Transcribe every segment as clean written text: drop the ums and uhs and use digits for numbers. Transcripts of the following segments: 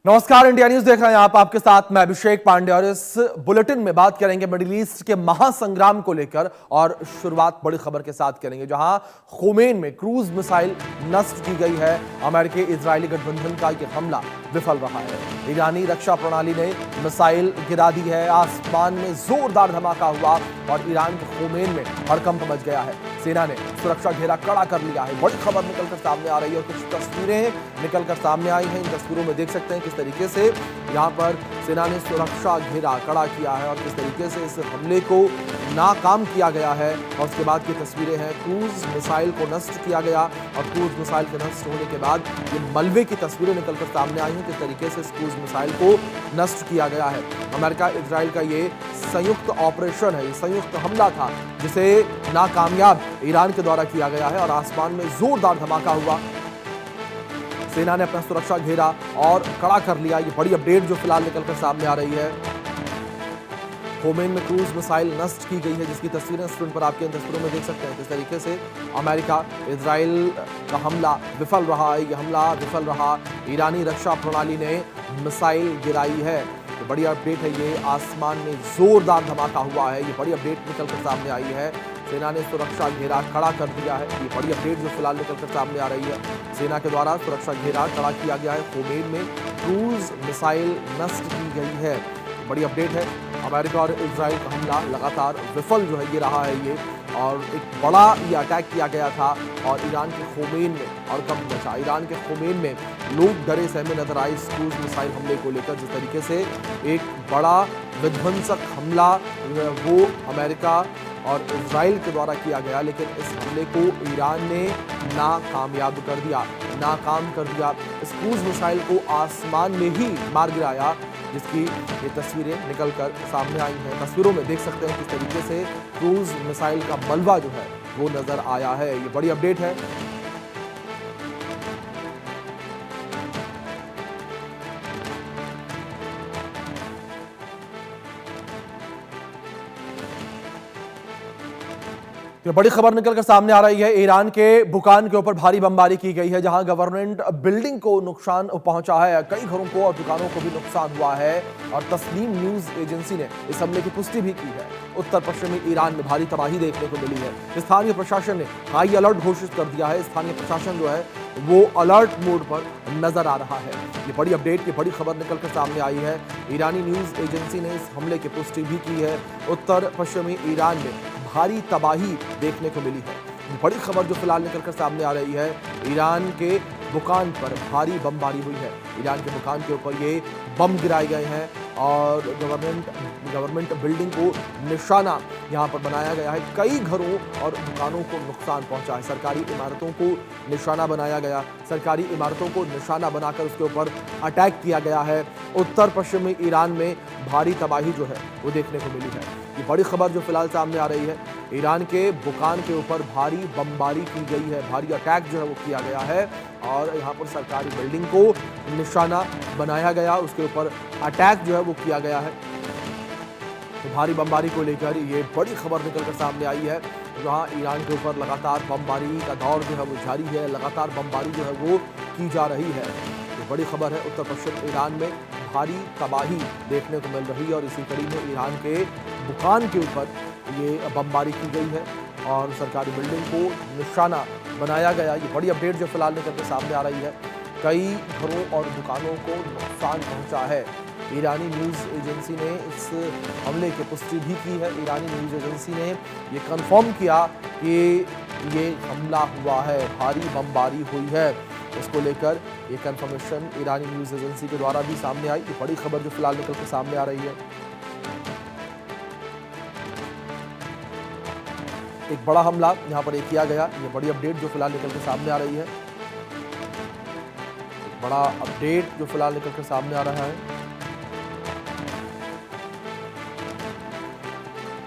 नमस्कार, India news देख रहे हैं आप। आपके साथ मैं अभिषेक पांडे और इस बुलेटिन में बात करेंगे मिडिल ईस्ट के महासंग्राम को लेकर और शुरुआत बड़ी खबर के साथ करेंगे जहां खोमेन में क्रूज मिसाइल नष्ट की गई है। अमेरिकी इजरायली गठबंधन का यह हमला विफल रहा है। ईरानी रक्षा प्रणाली ने मिसाइल गिरा दी है। आसमान में जोरदार धमाका हुआ और ईरान के खोमेन में हड़कंप मच गया है। सेना ने सुरक्षा घेरा कड़ा कर लिया है। बड़ी खबर निकलकर सामने आ रही है और कुछ तस्वीरें निकलकर सामने आई हैं। इन तस्वीरों में देख सकते हैं किस तरीके से यहां पर सेना ने सुरक्षा घेरा कड़ा किया है और किस तरीके से इस हमले को नाकाम किया गया है। और उसके बाद की तस्वीरें हैं, क्रूज मिसाइल को नष्ट किया गया और क्रूज मिसाइल के नष्ट होने के बाद ये मलबे की तस्वीरें निकलकर सामने आई हैं। किस तरीके से इस क्रूज मिसाइल को नष्ट किया गया है। अमेरिका इजराइल का ये संयुक्त ऑपरेशन है, ये संयुक्त हमला था जिसे नाकामयाब ईरान के द्वारा किया गया है और आसमान में जोरदार धमाका हुआ। सेना ने अपना सुरक्षा घेरा और कड़ा कर लिया। ये बड़ी अपडेट जो फिलहाल निकलकर सामने आ रही है। खोमेन में क्रूज मिसाइल नष्ट की गई है जिसकी तस्वीरें स्क्रीन पर आपके इन तस्वीरों में देख सकते हैं। किस तरीके से अमेरिका इजराइल का हमला विफल रहा है। यह हमला विफल रहा। ईरानी रक्षा प्रणाली ने मिसाइल गिराई है। ये बड़ी अपडेट है। ये आसमान में जोरदार धमाका हुआ है। ये बड़ी अपडेट निकलकर सामने आई है। सेना ने सुरक्षा घेरा कड़ा कर दिया है। ये बड़ी अपडेट जो फिलहाल निकलकर सामने आ रही है। सेना के द्वारा सुरक्षा घेरा कड़ा किया गया है। खोमेन में क्रूज मिसाइल नष्ट की गई है। बड़ी अपडेट है। अमेरिका और इजराइल का हमला लगातार विफल जो है ये रहा है ये, और एक बड़ा ये अटैक किया गया था और ईरान के खोमेन में और कम मचा। ईरान के खोमेन में लोग डरे सहमे नजर आए इस क्रूज मिसाइल हमले को लेकर। जिस तरीके से एक बड़ा विध्वंसक हमला वो अमेरिका और इजराइल के द्वारा किया गया, लेकिन इस हमले को ईरान ने नाकामयाब कर दिया, नाकाम कर दिया। इस क्रूज मिसाइल को आसमान में ही मार गिराया जिसकी ये तस्वीरें निकलकर सामने आई हैं। तस्वीरों में देख सकते हैं किस तरीके से क्रूज मिसाइल का मलबा जो है वो नजर आया है। ये बड़ी अपडेट है। ये बड़ी खबर निकलकर सामने आ रही है। ईरान के बुकान के ऊपर भारी बमबारी की गई है जहां गवर्नमेंट बिल्डिंग को नुकसान पहुंचा है। कई घरों को और दुकानों को भी नुकसान हुआ है और तस्नीम न्यूज एजेंसी ने इस हमले की पुष्टि भी की है। उत्तर पश्चिमी ईरान में भारी तबाही देखने को मिली है। स्थानीय प्रशासन ने हाई अलर्ट घोषित कर दिया है। स्थानीय प्रशासन जो है वो अलर्ट मोड पर नजर आ रहा है। ये बड़ी अपडेट, ये बड़ी खबर निकलकर सामने आई है। ईरानी न्यूज एजेंसी ने इस हमले की पुष्टि भी की है। उत्तर पश्चिमी ईरान में भारी तबाही देखने को मिली है। बड़ी खबर जो फिलहाल निकलकर सामने आ रही है, ईरान के बुकान पर भारी बमबारी हुई है। ईरान के बुकान के ऊपर ये बम गिराए गए हैं और गवर्नमेंट बिल्डिंग को निशाना यहाँ पर बनाया गया है। कई घरों और दुकानों को नुकसान पहुंचा है। सरकारी इमारतों को निशाना बनाया गया, सरकारी इमारतों को निशाना बनाकर उसके ऊपर अटैक किया गया है। उत्तर पश्चिमी ईरान में भारी तबाही जो है वो देखने को मिली है। ये बड़ी खबर जो फिलहाल सामने आ रही है। ईरान के बुकान के ऊपर भारी बमबारी की गई है, भारी अटैक जो है वो किया गया है और यहाँ पर सरकारी बिल्डिंग को निशाना बनाया गया, उसके ऊपर अटैक जो है वो किया गया है। तो भारी बमबारी को लेकर ये बड़ी खबर निकलकर सामने आई है जहाँ ईरान के ऊपर लगातार बमबारी का दौर जो है वो जारी है। लगातार बमबारी जो है वो की जा रही है। ये बड़ी खबर है। उत्तर पश्चिम ईरान में भारी तबाही देखने को मिल रही है और इसी कड़ी में ईरान के बुकान के ऊपर ये बमबारी की गई है और सरकारी बिल्डिंग को निशाना बनाया गया। ये बड़ी अपडेट जो फिलहाल निकल के सामने आ रही है। कई घरों और दुकानों को नुकसान पहुंचा है। ईरानी न्यूज़ एजेंसी ने इस हमले की पुष्टि भी की है। ईरानी न्यूज़ एजेंसी ने ये कंफर्म किया कि ये हमला हुआ है, भारी बमबारी हुई है। इसको लेकर ये कंफर्मेशन ईरानी न्यूज़ एजेंसी के द्वारा भी सामने आई। ये बड़ी खबर जो फिलहाल निकल के सामने आ रही है। एक बड़ा हमला यहाँ पर किया गया। ये बड़ी अपडेट जो फिलहाल निकल के सामने आ रही है। एक बड़ा अपडेट जो फिलहाल निकल के सामने आ रहा है।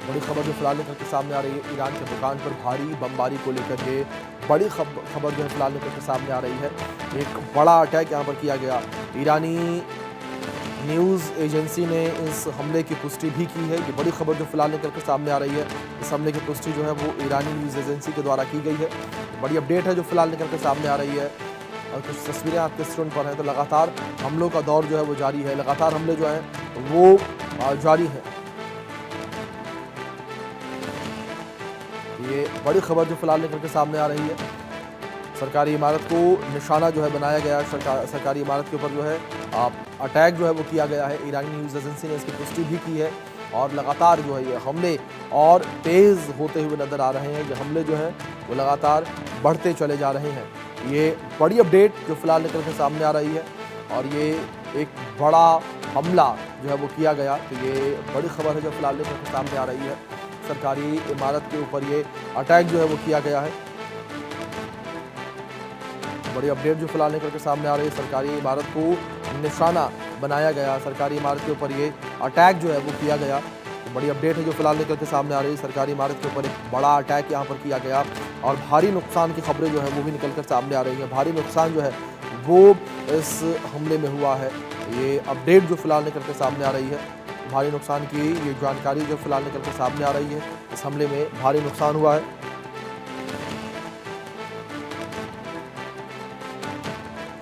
बड़ी खबर जो फिलहाल निकल के सामने आ रही है। ईरान के दुकान पर भारी बमबारी को लेकर ये बड़ी खबर जो है फिलहाल निकल के सामने आ रही है। एक बड़ा अटैक यहाँ पर किया गया। ईरानी न्यूज़ एजेंसी ने इस हमले की पुष्टि भी की है। ये बड़ी खबर जो फिलहाल निकल के सामने आ रही है। इस हमले की पुष्टि जो है वो ईरानी न्यूज़ एजेंसी के द्वारा की गई है। बड़ी अपडेट है जो फिलहाल निकल के सामने आ रही है। और कुछ तस्वीरें आपके स्क्रीन पर हैं। तो लगातार हमलों का दौर जो है वो जारी है, लगातार हमले जो हैं वो जारी हैं। ये बड़ी खबर जो फिलहाल निकल के सामने आ रही है, सरकारी इमारत को निशाना जो है बनाया गया, सरकारी इमारत के ऊपर जो है अटैक जो है वो किया गया है। ईरानी न्यूज़ एजेंसी ने इसकी पुष्टि भी की है और लगातार जो है ये हमले और तेज़ होते हुए नज़र आ रहे हैं। ये हमले जो हैं वो लगातार बढ़ते चले जा रहे हैं। ये बड़ी अपडेट जो फिलहाल निकल के सामने आ रही है और ये एक बड़ा हमला जो है वो किया गया। तो ये बड़ी खबर है जो फिलहाल निकल के सामने आ रही है। सरकारी इमारत के ऊपर ये अटैक जो है वो किया गया है। बड़ी अपडेट जो फिलहाल निकल के सामने आ रही है, सरकारी इमारत को निशाना बनाया गया, सरकारी इमारत के ऊपर ये अटैक जो है वो किया गया। तो बड़ी अपडेट है जो फिलहाल निकल के सामने आ रही है, सरकारी इमारत के ऊपर एक बड़ा अटैक यहाँ पर किया गया और भारी नुकसान की खबरें जो है वो भी निकल कर सामने आ रही हैं। भारी नुकसान जो है वो इस हमले में हुआ है। ये अपडेट जो फिलहाल निकल के सामने आ रही है, भारी नुकसान की ये जानकारी जो फिलहाल निकल के सामने आ रही है। इस हमले में भारी नुकसान हुआ है।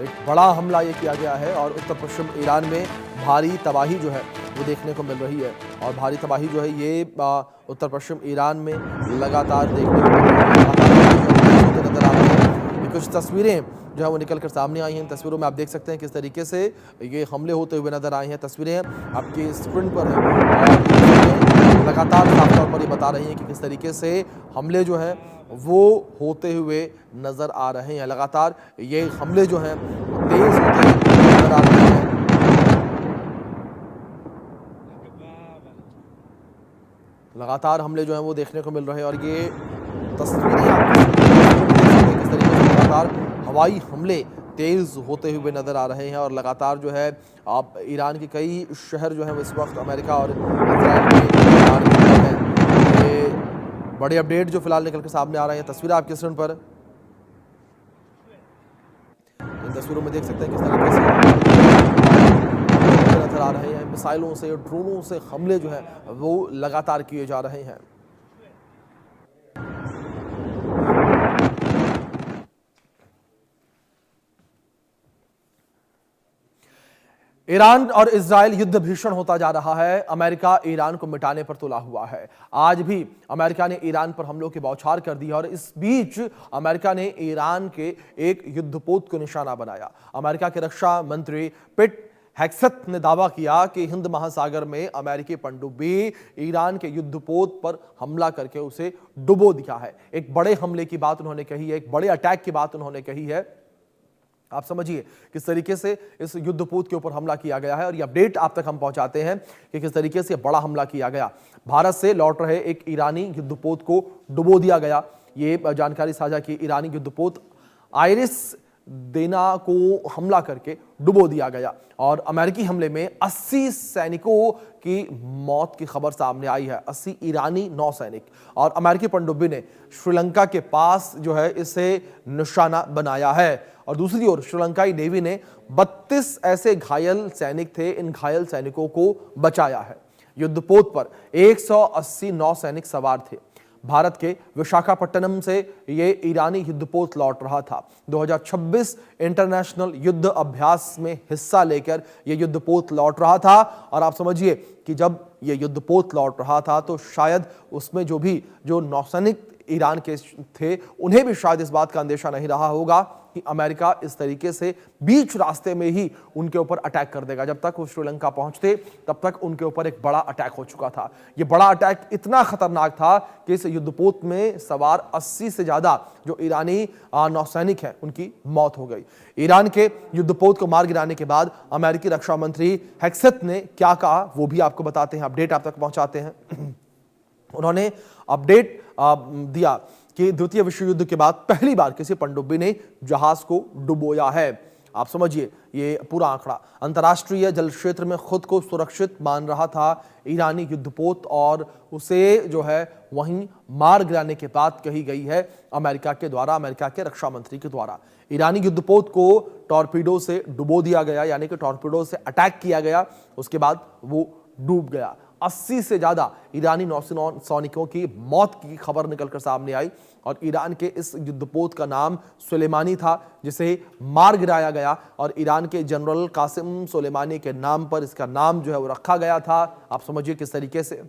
एक बड़ा हमला ये किया गया है और उत्तर पश्चिम ईरान में भारी तबाही जो है वो देखने को मिल रही है और भारी तबाही जो है ये उत्तर पश्चिम ईरान में लगातार देखने को मिल रही है, नजर आ रही है। ये कुछ तस्वीरें जो है वो निकल कर सामने आई हैं। तस्वीरों में आप देख सकते हैं किस तरीके से ये हमले होते हुए नजर आए हैं। तस्वीरें आपकी स्क्रीन पर हैं और लगातार साफ तौर पर ये बता रही हैं कि किस तरीके से हमले जो हैं वो होते हुए नजर आ रहे हैं। लगातार ये हमले जो हैं तेज होते हुए नजर आ रहे हैं। लगातार हमले जो हैं वो देखने को मिल रहे हैं और ये तस्वीरें आप किस तरीके से लगातार हवाई हमले तेज होते हुए नजर आ रहे हैं और लगातार जो है आप ईरान के कई शहर जो हैं वो इस वक्त अमेरिका और इजराइल के हैं। ये बड़े अपडेट जो फिलहाल निकल के सामने आ रहे हैं, तस्वीर आपके स्क्रीन पर इन तस्वीरों में देख सकते हैं किस तरीके से नजर आ रहे हैं। मिसाइलों से, ड्रोनों से हमले जो है वो लगातार किए जा रहे हैं। ईरान और इजराइल युद्ध भीषण होता जा रहा है। अमेरिका ईरान को मिटाने पर तुला हुआ है। आज भी अमेरिका ने ईरान पर हमलों की बौछार कर दी और इस बीच अमेरिका ने ईरान के एक युद्धपोत को निशाना बनाया। अमेरिका के रक्षा मंत्री पिट हेक्सेथ ने दावा किया कि हिंद महासागर में अमेरिकी पनडुब्बी ईरान के युद्धपोत पर हमला करके उसे डुबो दिया है। एक बड़े हमले की बात उन्होंने कही है, एक बड़े अटैक की बात उन्होंने कही है। आप समझिए किस तरीके से इस युद्धपोत के ऊपर हमला किया गया है और ये अपडेट आप तक हम पहुंचाते हैं कि किस तरीके से बड़ा हमला किया गया। भारत से लौट रहे एक ईरानी युद्धपोत को डुबो दिया गया। ये जानकारी साझा की। ईरानी युद्धपोत आइरिस देना को हमला करके डुबो दिया गया और अमेरिकी हमले में 80 सैनिकों की मौत की खबर सामने आई है। 80 ईरानी नौसैनिक और अमेरिकी पनडुब्बी ने श्रीलंका के पास जो है इसे निशाना बनाया है। और दूसरी ओर श्रीलंकाई नेवी ने 32 ऐसे घायल सैनिक थे, इन घायल सैनिकों को बचाया है। युद्धपोत पर 180 नौसैनिक सवार थे। भारत के विशाखापट्टनम से ये ईरानी युद्धपोत लौट रहा था। 2026 इंटरनेशनल युद्ध अभ्यास में हिस्सा लेकर ये युद्धपोत लौट रहा था और आप समझिए कि जब ये युद्धपोत लौट रहा था तो शायद उसमें जो नौसैनिक ईरान के थे उन्हें भी शायद इस बात का अंदेशा नहीं रहा होगा कि अमेरिका इस तरीके से बीच रास्ते में ही उनके ऊपर अटैक कर देगा। जब तक वो श्रीलंका पहुंचते तब तक उनके ऊपर एक बड़ा अटैक हो चुका था। ये बड़ा अटैक इतना खतरनाक था कि इस युद्धपोत में सवार 80 से ज्यादा जो ईरानी नौसैनिक हैं उनकी मौत हो गई। ईरान के युद्धपोत को मार गिराने के बाद अमेरिकी रक्षा मंत्री हेक्सेथ ने क्या कहा वो भी आपको बताते हैं, अपडेट आप तक पहुंचाते हैं। उन्होंने अपडेट दिया कि द्वितीय विश्व युद्ध के बाद पहली बार किसी पनडुब्बी ने जहाज को डुबोया है। आप समझिए ये पूरा आंकड़ा। अंतर्राष्ट्रीय जल क्षेत्र में खुद को सुरक्षित मान रहा था ईरानी युद्धपोत और उसे जो है वहीं मार गिराने की बात कही गई है अमेरिका के द्वारा, अमेरिका के रक्षा मंत्री के द्वारा। ईरानी युद्धपोत को टॉर्पीडो से डुबो दिया गया, यानी कि टॉर्पीडो से अटैक किया गया, उसके बाद वो डूब गया। 80 से ज्यादा ईरानी नौसैनिकों की मौत की खबर निकलकर सामने आई और ईरान के इस युद्धपोत का नाम सुलेमानी था, जिसे मार गिराया गया और ईरान के जनरल कासिम सुलेमानी के नाम पर इसका नाम जो है वो रखा गया था। आप समझिए किस तरीके से,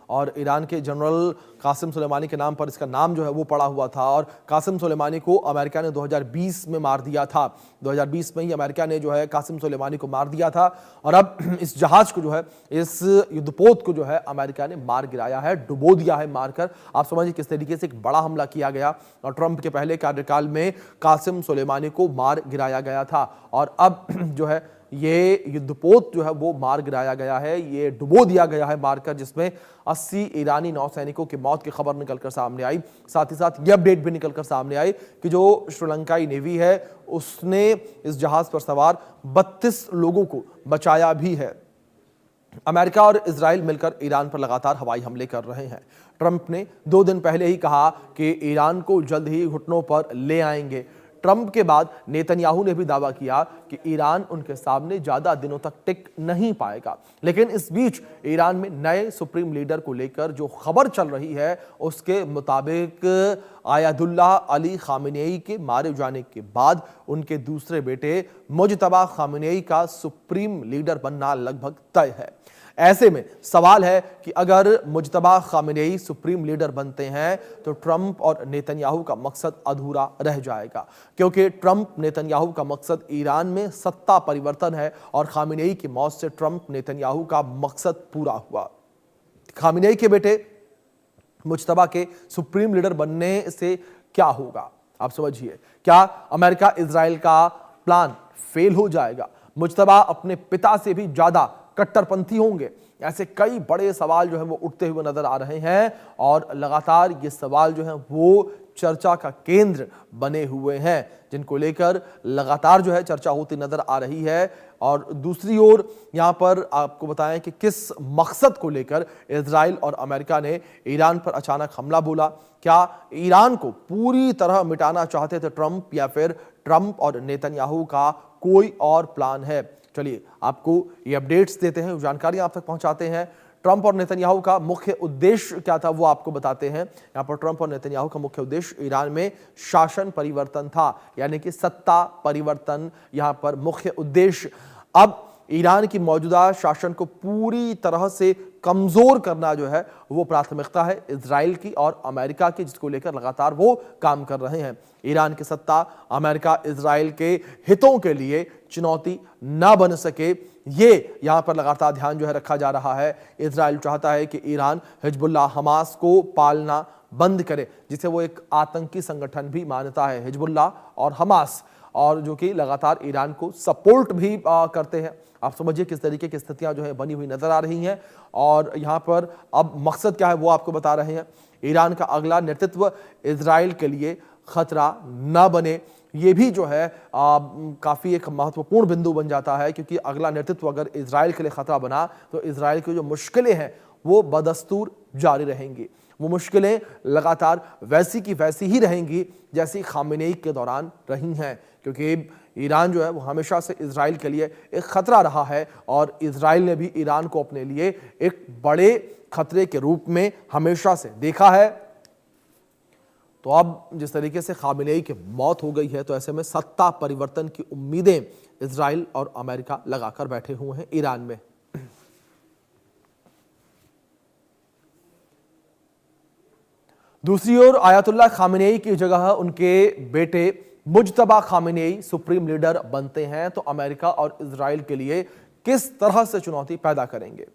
और ईरान के जनरल कासिम सुलेमानी के नाम पर इसका नाम जो है वो पड़ा हुआ था। और कासिम सुलेमानी को अमेरिका ने 2020 में मार दिया था। 2020 में ही अमेरिका ने जो है कासिम सुलेमानी को मार दिया था और अब इस जहाज को जो है, इस युद्धपोत को जो है अमेरिका ने मार गिराया है, डुबो दिया है मारकर। आप समझिए किस तरीके से एक बड़ा हमला किया गया और ट्रंप के पहले कार्यकाल में कासिम सुलेमानी को मार गिराया गया था और अब जो है ये युद्धपोत जो है वो मार गिराया गया है, ये डुबो दिया गया है मारकर, जिसमें 80 ईरानी नौसैनिकों की मौत की खबर निकलकर सामने आई। साथ ही साथ ये अपडेट भी निकलकर सामने आई कि जो श्रीलंकाई नेवी है उसने इस जहाज पर सवार 32 लोगों को बचाया भी है। अमेरिका और इजराइल मिलकर ईरान पर लगातार हवाई हमले कर रहे हैं। ट्रंप ने 2 दिन पहले ही कहा कि ईरान को जल्द ही घुटनों पर ले आएंगे। ट्रंप के बाद नेतन्याहू ने भी दावा किया कि ईरान उनके सामने ज्यादा दिनों तक टिक नहीं पाएगा। लेकिन इस बीच ईरान में नए सुप्रीम लीडर को लेकर जो खबर चल रही है उसके मुताबिक आयतुल्लाह अली खामेनेई के मारे जाने के बाद उनके दूसरे बेटे मुज्तबा खामेनेई का सुप्रीम लीडर बनना लगभग तय है। ऐसे में सवाल है कि अगर मुज्तबा खामेनेई सुप्रीम लीडर बनते हैं तो ट्रंप और नेतन्याहू का मकसद अधूरा रह जाएगा, क्योंकि ट्रंप नेतन्याहू का मकसद ईरान में सत्ता परिवर्तन है और खामेनेई की मौत से ट्रंप नेतन्याहू का मकसद पूरा हुआ। खामेनेई के बेटे मुज्तबा के सुप्रीम लीडर बनने से क्या होगा, आप समझिए। क्या अमेरिका इजराइल का प्लान फेल हो जाएगा? मुज्तबा अपने पिता से भी ज्यादा कट्टरपंथी होंगे? ऐसे कई बड़े सवाल जो है वो उठते हुए नजर आ रहे हैं और लगातार ये सवाल जो है वो चर्चा का केंद्र बने हुए हैं, जिनको लेकर लगातार जो है चर्चा होती नजर आ रही है। और दूसरी ओर यहां पर आपको बताएं कि किस मकसद को लेकर इजराइल और अमेरिका ने ईरान पर अचानक हमला बोला। क्या ईरान को पूरी तरह मिटाना चाहते थे ट्रंप, या फिर ट्रंप और नेतन्याहू का कोई और प्लान है? चलिए आपको ये अपडेट्स देते हैं, जानकारी आप तक पहुंचाते हैं। ट्रंप और नेतन्याहू का मुख्य उद्देश्य क्या था वो आपको बताते हैं। यहां पर ट्रंप और नेतन्याहू का मुख्य उद्देश्य ईरान में शासन परिवर्तन था, यानी कि सत्ता परिवर्तन यहां पर मुख्य उद्देश्य। अब ईरान की मौजूदा शासन को पूरी तरह से कमजोर करना जो है वो प्राथमिकता है इजराइल की और अमेरिका की, जिसको लेकर लगातार वो काम कर रहे हैं। ईरान की सत्ता अमेरिका इजराइल के हितों के लिए चुनौती ना बन सके, ये यहां पर लगातार ध्यान जो है रखा जा रहा है। इजराइल चाहता है कि ईरान हिजबुल्लाह हमास को पालना बंद करे, जिसे वो एक आतंकी संगठन भी मानता है, हिजबुल्लाह और हमास, और जो कि लगातार ईरान को सपोर्ट भी करते हैं। आप समझिए किस तरीके की स्थितियां जो है बनी हुई नजर आ रही हैं और यहां पर अब मकसद क्या है वो आपको बता रहे हैं। ईरान का अगला नेतृत्व इजराइल के लिए खतरा ना बने, ये भी जो है काफी एक महत्वपूर्ण बिंदु बन जाता है, क्योंकि अगला नेतृत्व अगर इजराइल के लिए खतरा बना तो इजराइल की जो मुश्किलें हैं वो बदस्तूर जारी रहेंगी। वो मुश्किलें लगातार वैसी की वैसी ही रहेंगी जैसी खामेनेई के दौरान रही हैं, क्योंकि ईरान जो है वो हमेशा से इजराइल के लिए एक खतरा रहा है और इजराइल ने भी ईरान को अपने लिए एक बड़े खतरे के रूप में हमेशा से देखा है। तो अब जिस तरीके से खामेनेई की मौत हो गई है, तो ऐसे में सत्ता परिवर्तन की उम्मीदें इजराइल और अमेरिका लगाकर बैठे हुए हैं ईरान में। दूसरी ओर आयतुल्लाह खामेनेई की जगह उनके बेटे मुज्तबा खामेनेई सुप्रीम लीडर बनते हैं तो अमेरिका और इजराइल के लिए किस तरह से चुनौती पैदा करेंगे,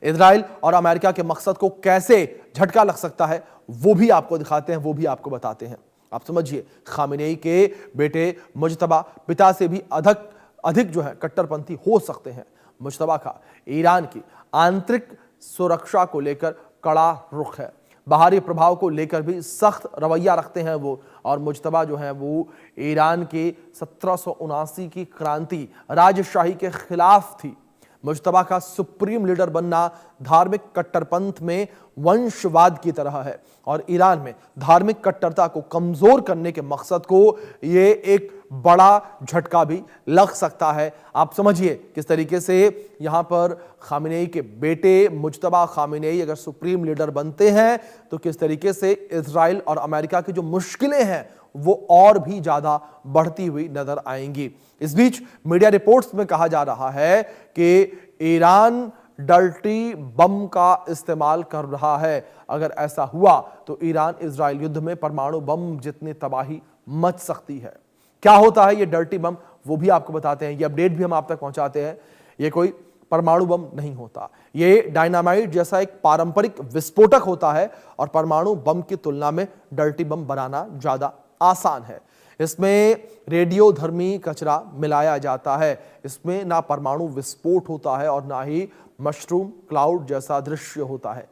इजराइल और अमेरिका के मकसद को कैसे झटका लग सकता है, वो भी आपको दिखाते हैं, वो भी आपको बताते हैं। आप समझिए, खामेनेई के बेटे मुज्तबा पिता से भी अधिक जो है कट्टरपंथी हो सकते हैं। मुज्तबा का ईरान की आंतरिक सुरक्षा को लेकर कड़ा रुख है, बाहरी प्रभाव को लेकर भी सख्त रवैया रखते हैं वो, और मुज्तबा जो है वो ईरान के 1779 की क्रांति राजशाही के खिलाफ थी। मुज्तबा का सुप्रीम लीडर बनना धार्मिक कट्टरपंथ में वंशवाद की तरह है और ईरान में धार्मिक कट्टरता को कमजोर करने के मकसद को ये एक बड़ा झटका भी लग सकता है। आप समझिए किस तरीके से यहां पर खामेनेई के बेटे मुज्तबा खामेनेई अगर सुप्रीम लीडर बनते हैं तो किस तरीके से इजराइल और अमेरिका की जो मुश्किलें हैं वो और भी ज्यादा बढ़ती हुई नजर आएंगी। इस बीच मीडिया रिपोर्ट्स में कहा जा रहा है कि ईरान डर्टी बम का इस्तेमाल कर रहा है। अगर ऐसा हुआ तो ईरान इजराइल युद्ध में परमाणु बम जितनी तबाही मच सकती है। क्या होता है ये डर्टी बम, वो भी आपको बताते हैं, ये अपडेट भी हम आप तक पहुंचाते हैं। ये कोई परमाणु बम नहीं होता, ये डायनामाइट जैसा एक पारंपरिक विस्फोटक होता है और परमाणु बम की तुलना में डर्टी बम बनाना ज्यादा आसान है। इसमें रेडियोधर्मी कचरा मिलाया जाता है। इसमें ना परमाणु विस्फोट होता है और ना ही मशरूम क्लाउड जैसा दृश्य होता है।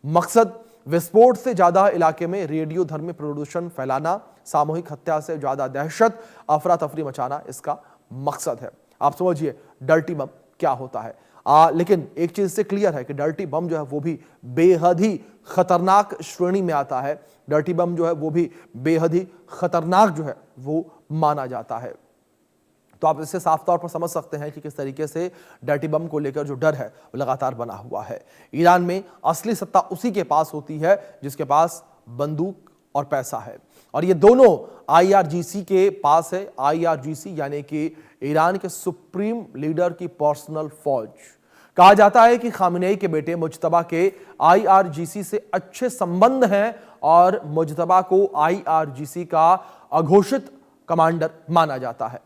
मकसद विस्फोट से ज्यादा इलाके में रेडियोधर्मी प्रदूषण फैलाना, सामूहिक हत्या से ज्यादा दहशत, अफरा तफरी मचाना इसका मकसद है। आप समझिए डर्टी बम क्या होता है। लेकिन एक चीज से क्लियर है कि डर्टी बम जो है वो भी बेहद ही खतरनाक श्रेणी में आता है। डर्टी बम जो है वो भी बेहद ही खतरनाक जो है वो माना जाता है। तो आप इससे साफ तौर पर समझ सकते हैं कि किस तरीके से डर्टी बम को लेकर जो डर है वो लगातार बना हुआ है। ईरान में असली सत्ता उसी के पास होती है जिसके पास बंदूक और पैसा है, और ये दोनों IRGC के पास है। IRGC यानी कि ईरान के सुप्रीम लीडर की पर्सनल फौज। कहा जाता है कि खामेनेई के बेटे मुज्तबा के IRGC से अच्छे संबंध हैं और मुज्तबा को IRGC का अघोषित कमांडर माना जाता है।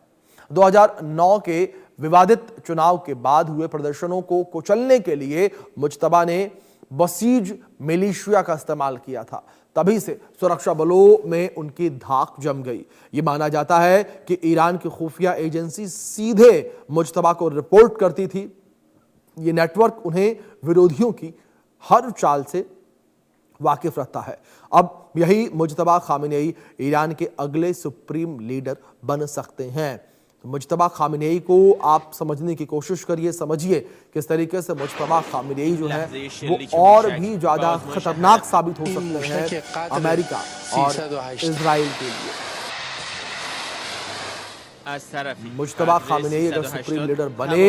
2009 के विवादित चुनाव के बाद हुए प्रदर्शनों को कुचलने के लिए मुज्तबा ने बसीज मिलिशिया का इस्तेमाल किया था। तभी से सुरक्षा बलों में उनकी धाक जम गई। यह माना जाता है कि ईरान की खुफिया एजेंसी सीधे मुज्तबा को रिपोर्ट करती थी। यह नेटवर्क उन्हें विरोधियों की हर चाल से वाकिफ रखता है। अब यही मुज्तबा खामेनेई ईरान के अगले सुप्रीम लीडर बन सकते हैं। तो मुज्तबा खामेनेई को आप समझने की कोशिश करिए, समझिए किस तरीके से मुज्तबा खामेनेई जो है वो और भी ज्यादा खतरनाक साबित हो सकते हैं अमेरिका और इजराइल के लिए। मुज्तबा खामेनेई अगर सुप्रीम लीडर बने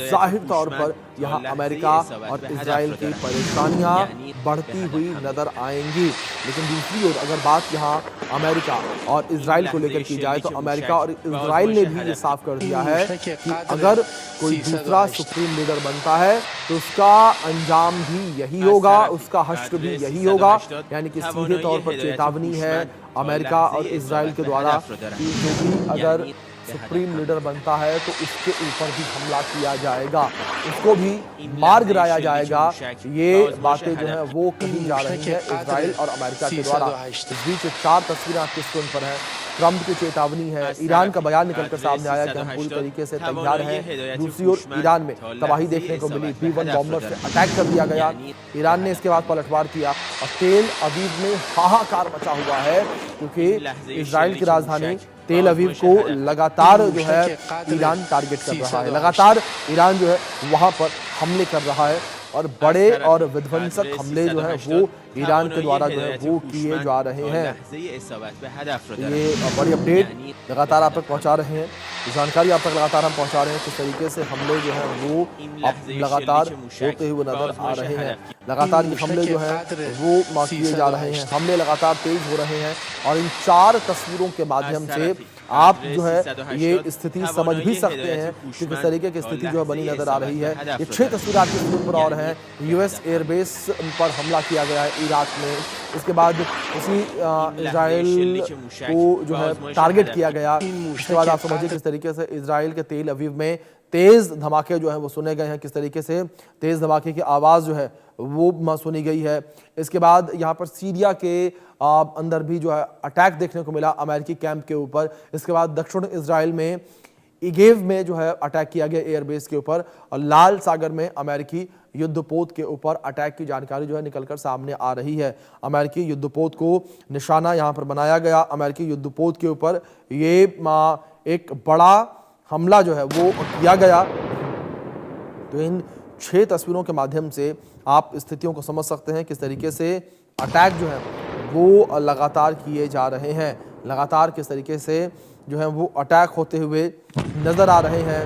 जाहिर तौर पर यहाँ अमेरिका और इजराइल की परेशानियां बढ़ती हुई नजर आएंगी। लेकिन दूसरी ओर अगर बात यहाँ अमेरिका और इजराइल को लेकर की जाए तो अमेरिका और इजराइल ने भी ये साफ कर दिया है कि अगर कोई दूसरा सुप्रीम लीडर बनता है तो उसका अंजाम भी यही होगा, उसका हश्र भी यही होगा। यानी कि सीधे तौर पर चेतावनी है अमेरिका और इजराइल के द्वारा कि जो भी अगर सुप्रीम लीडर बनता है तो उसके ऊपर भी हमला किया जाएगा, उसको भी मार गिराया जाएगा। ये बातें जो है वो कही जा रही है इजराइल और अमेरिका के द्वारा। इस बीच 4 तस्वीरें आपकी स्क्रीन पर हैं। ट्रंप की चेतावनी है, ईरान का बयान निकलकर सामने आया कि हम पूरी तरीके से तैयार हैं। दूसरी ओर ईरान में तबाही देखने को मिली, B-1 बॉम्बर से अटैक कर दिया गया। ईरान ने इसके बाद पलटवार किया और तेल अवीव में हाहाकार मचा हुआ है क्योंकि इजराइल की राजधानी तेल अवीव को लगातार जो है ईरान टारगेट कर रहा है। लगातार ईरान जो है वहां पर हमले कर रहा है और बड़े और विध्वंसक हमले जो है वो ईरान के द्वारा जो है वो किए जा रहे हैं। ये बड़ी अपडेट लगातार आप तक पहुंचा रहे हैं, जानकारी आप तक लगातार हम पहुंचा रहे हैं। किस तरीके से हमले जो है वो अब लगातार होते हुए नजर आ रहे हैं। लगातार ये हमले जो है वो किए जा रहे हैं, हमले लगातार तेज हो रहे हैं और इन 4 तस्वीरों के माध्यम से आप जो है ये स्थिति समझ भी सकते हैं कि किस तरीके की स्थिति जो है बनी नजर आ रही है। ये 6 तस्वीरें आपकी स्क्रीन पर और हैं। US एयरबेस पर हमला किया गया है इराक में, इसके बाद उसी इजराइल को जो है टारगेट किया गया। इसके बाद आप समझिए किस तरीके से इजराइल के तेल अवीव में तेज धमाके जो है वो सुने गए हैं, किस तरीके से तेज धमाके की आवाज जो है वो सुनी गई है। इसके बाद यहाँ पर सीरिया के अंदर भी जो है अटैक देखने को मिला अमेरिकी कैंप के ऊपर। इसके बाद दक्षिण इजराइल में इगेव में जो है अटैक किया गया एयरबेस के ऊपर और लाल सागर में अमेरिकी युद्धपोत के ऊपर अटैक की जानकारी जो है निकलकर सामने आ रही है। अमेरिकी युद्धपोत को निशाना यहाँ पर बनाया गया। अमेरिकी युद्धपोत के ऊपर ये एक बड़ा हमला जो है वो किया गया। तो इन 6 तस्वीरों के माध्यम से आप स्थितियों को समझ सकते हैं किस तरीके से अटैक जो है वो लगातार किए जा रहे हैं। लगातार किस तरीके से जो है वो अटैक होते हुए नज़र आ रहे हैं।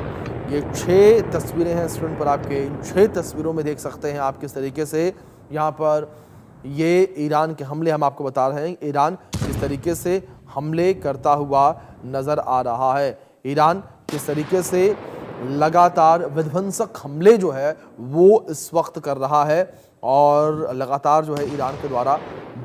ये 6 तस्वीरें हैं स्क्रीन पर आपके। इन 6 तस्वीरों में देख सकते हैं आप किस तरीके से यहाँ पर ये ईरान के हमले हम आपको बता रहे हैं। ईरान किस तरीके से हमले करता हुआ नज़र आ रहा है। ईरान किस तरीके से लगातार विध्वंसक हमले जो है वो इस वक्त कर रहा है और लगातार जो है ईरान के द्वारा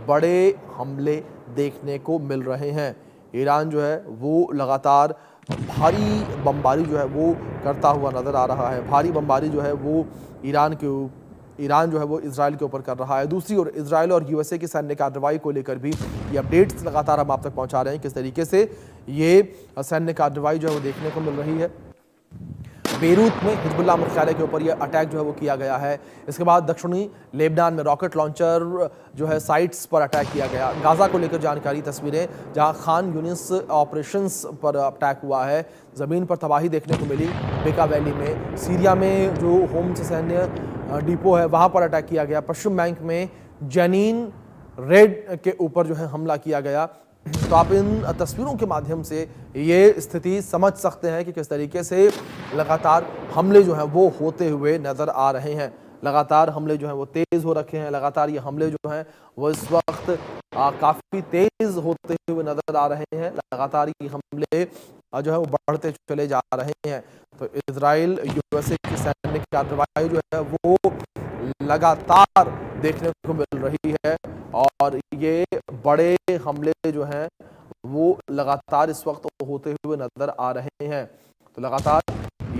बड़े हमले देखने को मिल रहे हैं। ईरान जो है वो लगातार भारी बमबारी जो है वो करता हुआ नज़र आ रहा है। भारी बमबारी जो है वो ईरान जो है वो इजराइल के ऊपर कर रहा है। दूसरी ओर इजराइल और यूएसए की सैन्य कार्रवाई को लेकर भी ये अपडेट्स लगातार हम आप तक पहुंचा रहे हैं, किस तरीके से ये सैन्य कार्रवाई जो है वो देखने को मिल रही है। बेरूत में हिजबुल्लाह मुख्यालय के ऊपर यह अटैक जो है वो किया गया है। इसके बाद दक्षिणी लेबनान में रॉकेट लॉन्चर जो है साइट्स पर अटैक किया गया। गाजा को लेकर जानकारी, तस्वीरें जहां खान यूनिस ऑपरेशंस पर अटैक हुआ है। ज़मीन पर तबाही देखने को मिली बेका वैली में। सीरिया में जो होम से सैन्य डिपो है वहां पर अटैक किया गया। पश्चिम बैंक में जेनिन रेड के ऊपर जो है हमला किया गया। तो आप इन तस्वीरों के माध्यम से ये स्थिति समझ सकते हैं कि किस तरीके से लगातार हमले जो हैं वो होते हुए नज़र आ रहे हैं। लगातार हमले जो हैं वो तेज़ हो रखे हैं। लगातार ये हमले जो हैं वो इस वक्त काफ़ी तेज़ होते हुए नज़र आ रहे हैं। लगातार ये हमले जो है वो बढ़ते चले जा रहे हैं। तो इजराइल यूएसए की सैन्य कार्रवाई जो है वो लगातार देखने को मिल रही है और ये बड़े हमले जो हैं वो लगातार इस वक्त होते हुए नजर आ रहे हैं। तो लगातार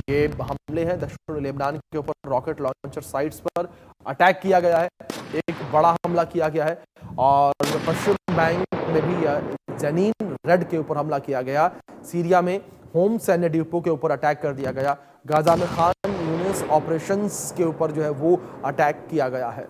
ये हमले हैं। दक्षिण लेबनान के ऊपर रॉकेट लॉन्चर साइट्स पर अटैक किया गया है। एक बड़ा हमला किया गया है और पश्चिम बैंक में भी जेनिन रेड के ऊपर हमला किया गया। सीरिया में होम सैन्य डिपो के ऊपर अटैक कर दिया गया। गाजा में खान यूनिस ऑपरेशंस के ऊपर जो है वो अटैक किया गया है।